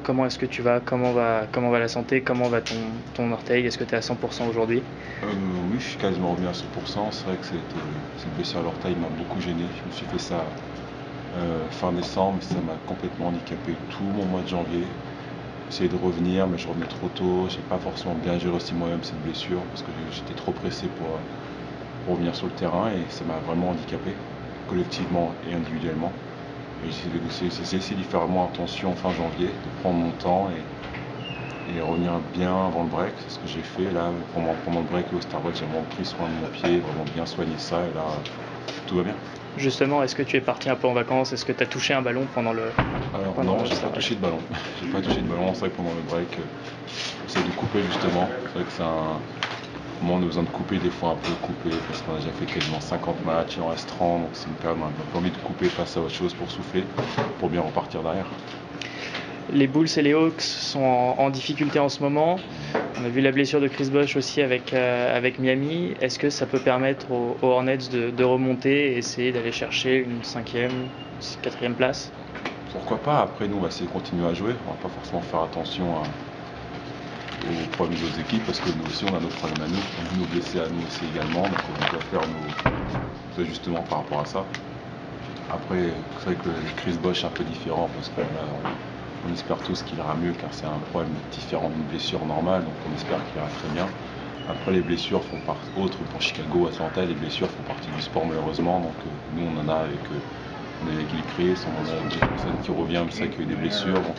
Comment est-ce que tu vas? Comment va la santé? Comment va ton orteil? Est-ce que tu es à 100% aujourd'hui? Oui, je suis quasiment revenu à 100%. C'est vrai que cette blessure à l'orteil m'a beaucoup gêné. Je me suis fait ça fin décembre, ça m'a complètement handicapé tout mon mois de janvier. J'ai essayé de revenir, mais je revenais trop tôt. J'ai pas forcément bien géré aussi moi-même cette blessure parce que j'étais trop pressé pour revenir sur le terrain et ça m'a vraiment handicapé, collectivement et individuellement. Et j'ai essayé d'y faire vraiment attention fin janvier, de prendre mon temps et revenir bien avant le break. C'est ce que j'ai fait là pendant le break au Starbucks. J'ai vraiment pris soin de mon pied, vraiment bien soigné ça et là tout va bien. Justement, est-ce que tu es parti un peu en vacances? Est-ce que tu as touché un ballon pendant le Alors pendant non, le j'ai pas touché de ballon. J'ai pas touché de ballon. C'est vrai que pendant le break, j'essaie de couper justement. C'est vrai que c'est un moment où on a besoin de couper, des fois un peu couper parce qu'on a déjà fait quasiment 50 matchs, il en reste 30, donc c'est une période où on a un peu envie de couper face à autre chose pour souffler, pour bien repartir derrière. Les Bulls et les Hawks sont en difficulté en ce moment. On a vu la blessure de Chris Bosh aussi avec Miami. Est-ce que ça peut permettre aux Hornets de remonter et essayer d'aller chercher une 5e, 4e place? Pourquoi pas? Après, nous, on va essayer de continuer à jouer. On va pas forcément faire attention aux problèmes des autres équipes parce que nous aussi, on a nos problèmes à nous. On a nos blessés à nous aussi également. Donc, on doit faire nos ajustements par rapport à ça. Après, c'est vrai que Chris Bosh est un peu différent parce qu'on espère tous qu'il ira mieux car c'est un problème différent d'une blessure normale. Donc, on espère qu'il ira très bien. Après, les blessures font partie, autres pour Chicago, Atlanta, les blessures font partie du sport malheureusement. Donc, nous, on en a avec les Chris, on en a avec Jefferson qui revient, mais c'est vrai qu'il y a eu des blessures. Donc,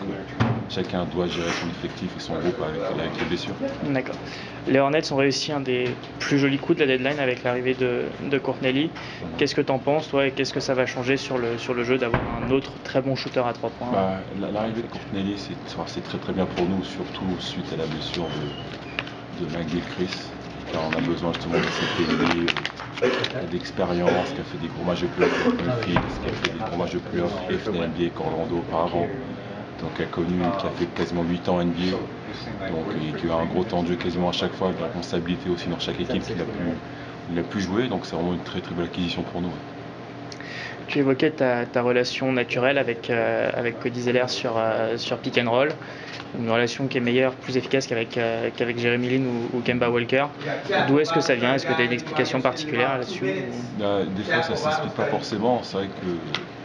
chacun doit gérer son effectif et son groupe avec les blessures. D'accord. Les Hornets ont réussi un des plus jolis coups de la deadline avec l'arrivée de Courtney Lee. Qu'est-ce que tu en penses, toi, et qu'est-ce que ça va changer sur le jeu d'avoir un autre très bon shooter à 3 points? L'arrivée de Courtney Lee, c'est très très bien pour nous, surtout suite à la blessure de McGee-Chris, car on a besoin justement de cette ailier d'expérience, qui a fait des gros matchs de playoff avec Memphis, qui a fait des gros matchs de playoff et final NBA avec Orlando auparavant, donc qui a fait quasiment 8 ans NBA, donc, et qui a un gros temps de jeu quasiment à chaque fois, avec la responsabilité aussi dans chaque équipe qu'il a pu jouer, donc c'est vraiment une très très belle acquisition pour nous. Tu évoquais ta relation naturelle avec Cody Zeller sur pick and roll, une relation qui est meilleure, plus efficace qu'avec Jeremy Lin ou Kemba Walker. D'où est-ce que ça vient? Est-ce que tu as une explication particulière là-dessus? Des fois, ça ne s'explique pas forcément. C'est vrai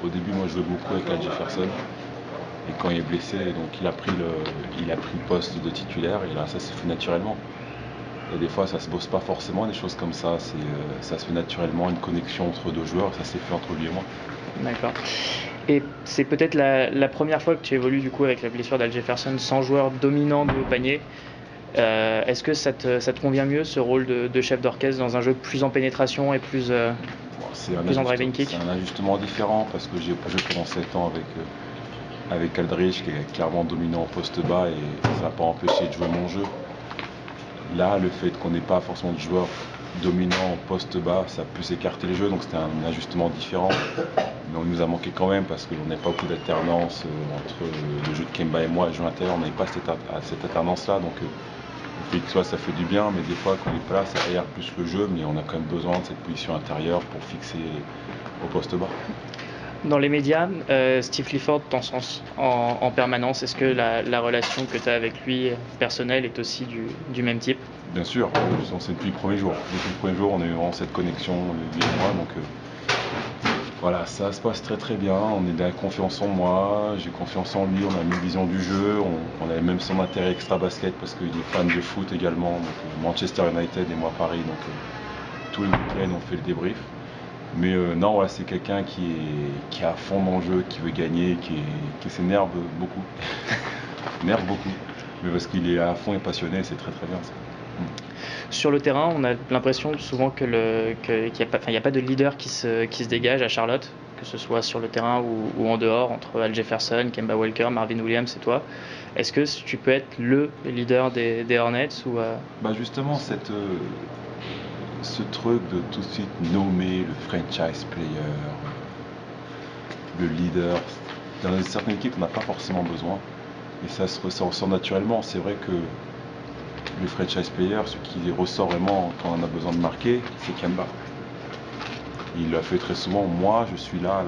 qu'au début, moi, je jouais beaucoup avec Al Jefferson. Et quand il est blessé, donc il a pris le poste de titulaire. Et là, ça s'est fait naturellement. Et des fois, ça se bosse pas forcément, des choses comme ça. Ça se fait naturellement, une connexion entre deux joueurs. Ça s'est fait entre lui et moi. D'accord. Et c'est peut-être la première fois que tu évolues du coup avec la blessure d'Al Jefferson sans joueur dominant de haut panier. Est-ce que ça te convient mieux, ce rôle de chef d'orchestre dans un jeu plus en pénétration et plus en drive and kick? C'est un ajustement différent parce que j'ai joué pendant 7 ans avec Aldridge qui est clairement dominant au poste bas et ça n'a pas empêché de jouer mon jeu. Là, le fait qu'on n'ait pas forcément de joueurs dominants au poste bas, ça a pu s'écarter les jeux, donc c'était un ajustement différent. Mais on nous a manqué quand même parce qu'on n'avait pas beaucoup d'alternance entre le jeu de Kemba et moi, le jeu intérieur, on n'avait pas cette alternance-là. Donc, le fait que ça fait du bien, mais des fois, quand il n'est pas là, ça aère plus le jeu, mais on a quand même besoin de cette position intérieure pour fixer au poste bas. Dans les médias, Steve Clifford t'encense en permanence. Est-ce que la relation que tu as avec lui personnelle est aussi du même type? Bien sûr, on sait depuis le premier jour. Depuis le premier jour, on a eu vraiment cette connexion, lui et moi. Donc voilà, ça se passe très très bien. On est de confiance en moi, j'ai confiance en lui, on a une vision du jeu. On a même son intérêt extra basket parce qu'il est fan de foot également. Donc Manchester United et moi Paris. Donc tous les week-ends, on fait le débrief. Mais non, voilà, c'est quelqu'un qui est à fond dans le jeu, qui veut gagner, qui s'énerve beaucoup. Énerve beaucoup. Mais parce qu'il est à fond et passionné, c'est très très bien ça. Sur le terrain, on a l'impression souvent qu'il n'y a pas de leader qui se dégage à Charlotte, que ce soit sur le terrain ou en dehors, entre Al Jefferson, Kemba Walker, Marvin Williams et toi. Est-ce que tu peux être le leader des Hornets ou Justement, ce truc de tout de suite nommer le franchise player, le leader, dans certaines équipes, on n'a pas forcément besoin. Et ça se ressent naturellement. C'est vrai que le franchise player, ce qui ressort vraiment quand on a besoin de marquer, c'est Kemba. Il l'a fait très souvent. Moi, je suis là,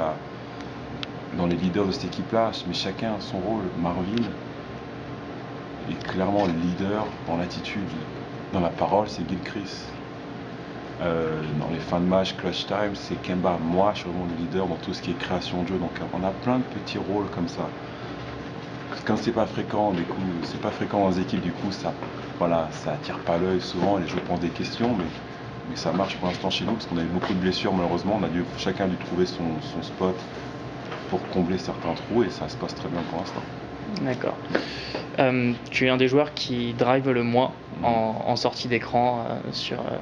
dans les leaders de cette équipe-là, mais chacun a son rôle. Marvin, Et clairement, le leader dans l'attitude, dans la parole, c'est Gilchrist. Dans les fins de match, clutch time, c'est Kemba. Moi, je suis vraiment le leader dans tout ce qui est création de jeu. Donc on a plein de petits rôles comme ça. Quand c'est pas fréquent, du coup, c'est pas fréquent dans les équipes, du coup, ça attire pas l'œil souvent. Les joueurs posent des questions, mais ça marche pour l'instant chez nous parce qu'on a eu beaucoup de blessures malheureusement. Chacun a dû trouver son spot pour combler certains trous et ça se passe très bien pour l'instant. D'accord. Tu es un des joueurs qui drive le moins en sortie d'écran.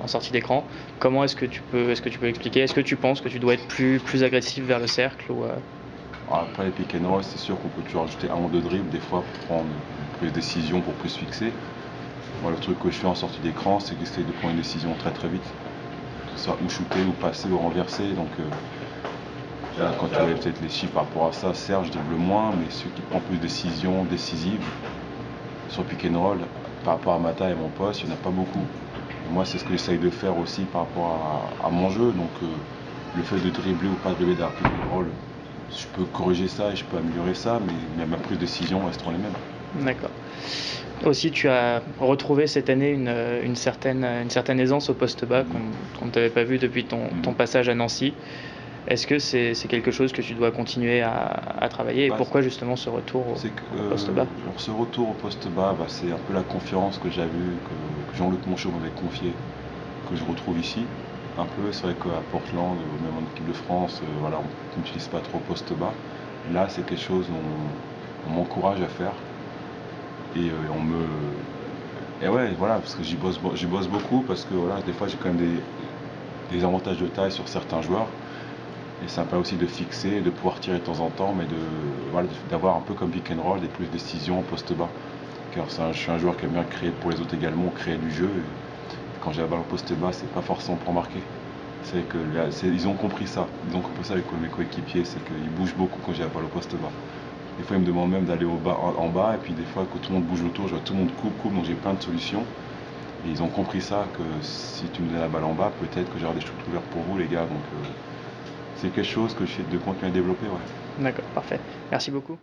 En sortie d'écran. Comment est-ce que tu peux expliquer? Est-ce que tu penses que tu dois être plus agressif vers le cercle ou Après les pick and roll, c'est sûr qu'on peut toujours ajouter un ou deux dribbles des fois pour prendre plus de décisions, pour plus fixer. Moi, le truc que je fais en sortie d'écran, c'est que j'essaie de prendre une décision très très vite. Que ce soit ou shooter, ou passer, ou renverser. Donc là, quand tu vois peut-être les chiffres par rapport à ça, Serge dribble moins, mais celui qui prend plus de décisions décisives sur pick and roll, par rapport à Mata et mon poste, il n'y en a pas beaucoup. Et moi, c'est ce que j'essaye de faire aussi par rapport à mon jeu. Donc le fait de dribbler ou pas dribbler d'un pick and roll, je peux corriger ça et je peux améliorer ça, mais ma prise de décision resteront les mêmes. D'accord. Aussi, tu as retrouvé cette année une certaine aisance au poste bas qu'on ne t'avait pas vu depuis ton passage à Nancy. Est-ce que c'est quelque chose que tu dois continuer à travailler et pourquoi justement ce retour au poste bas? Ce retour au poste bas, c'est un peu la confiance que j'avais eue, que Jean-Luc Monchot m'avait confié, que je retrouve ici. Un peu, c'est vrai qu'à Portland, même en équipe de France, on n'utilise pas trop poste bas. Là, c'est quelque chose on m'encourage à faire. Et parce que j'y bosse beaucoup, parce que des fois j'ai quand même des avantages de taille sur certains joueurs. Et c'est sympa aussi de fixer, de pouvoir tirer de temps en temps, mais d'avoir un peu comme pick and roll, des plus de décisions poste bas. Car je suis un joueur qui aime bien créer pour les autres également, créer du jeu. Et quand j'ai la balle au poste bas, c'est pas forcément pour marquer. C'est que ils ont compris ça. Ils ont compris ça avec mes coéquipiers, c'est qu'ils bougent beaucoup quand j'ai la balle au poste bas. Des fois, ils me demandent même d'aller en bas, et puis des fois, quand tout le monde bouge autour, je vois tout le monde coupe, donc j'ai plein de solutions. Et ils ont compris ça, que si tu me donnes la balle en bas, peut-être que j'aurai des shoots ouverts pour vous, les gars. Donc c'est quelque chose que j'essaie de continuer à développer. Ouais. D'accord, parfait. Merci beaucoup.